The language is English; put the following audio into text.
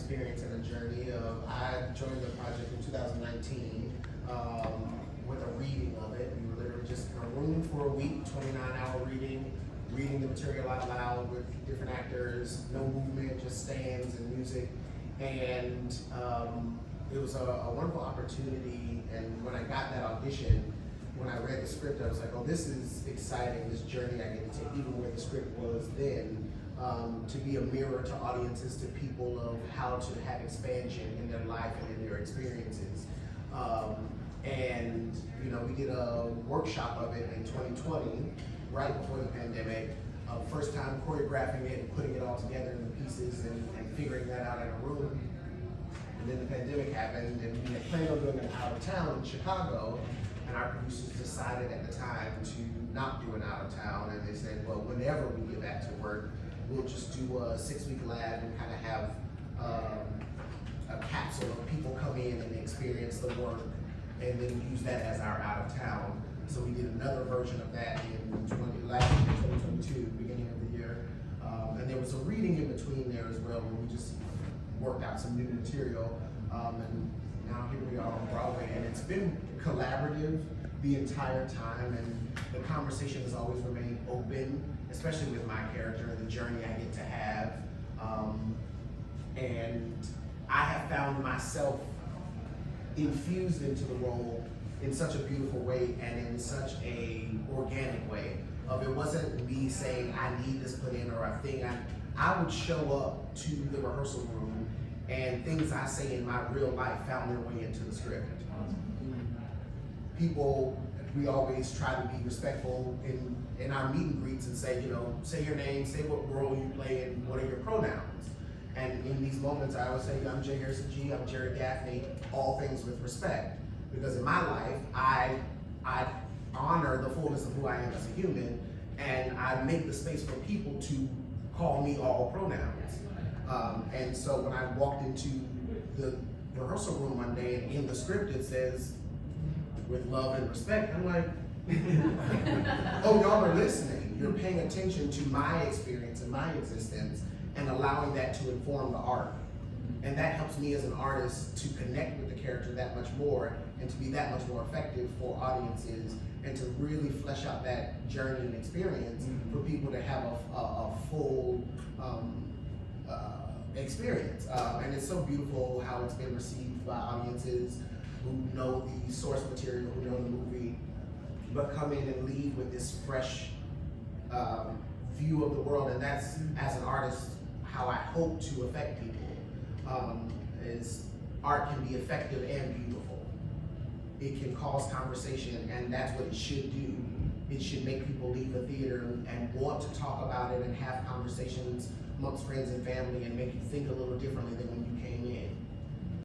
experience and a journey. I joined the project in 2019 with a reading of it. We were literally just in a room for a week, 29-hour reading the material out loud with different actors, no movement, just stands and music. And it was a wonderful opportunity. And when I got that audition, when I read the script, I was like, oh, this is exciting, this journey I get to take, even where the script was then, to be a mirror to audiences, to people of how to have expansion in their life and in their experiences. And you know, we did a workshop of it in 2020, right before the pandemic. First time choreographing it and putting it all together in the pieces and figuring that out in a room. And then the pandemic happened, and we had planned on doing it out of town in Chicago, and our producers decided at the time to not do it out of town, and they said, well, whenever we get back to work, we'll just do a 6-week lab and kind of have a capsule of people come in and experience the work, and then use that as our out of town. So we did another version of that in 2022, beginning of the year. And there was a reading in between there as well, where we just worked out some new material. And now here we are on Broadway, and it's been collaborative the entire time, and the conversation has always remained open, especially with my character and the journey I get to have. And I have found myself infused into the role in such a beautiful way and in such a organic way. It wasn't me saying I need this put in or a thing. I would show up to the rehearsal room, and things I say in my real life found their way into the script. People, we always try to be respectful in our meet and greets and say, you know, say your name, say what role you play, and what are your pronouns. And in these moments, I always say, I'm J. Harrison G, I'm Jared Daphne, all things with respect. Because in my life, I honor the fullness of who I am as a human, and I make the space for people to call me all pronouns. And so when I walked into the rehearsal room one day, and in the script it says, with love and respect, I'm like, oh, y'all are listening. You're paying attention to my experience and my existence, and allowing that to inform the art. And that helps me as an artist to connect with the character that much more, and to be that much more effective for audiences, and to really flesh out that journey and experience for people to have a full experience. And it's so beautiful how it's been received by audiences who know the source material, who know the movie, but come in and leave with this fresh view of the world. And that's, as an artist, how I hope to affect people. Is art can be effective and beautiful. It can cause conversation, and that's what it should do. It should make people leave the theater and want to talk about it and have conversations amongst friends and family, and make you think a little differently than when you came in.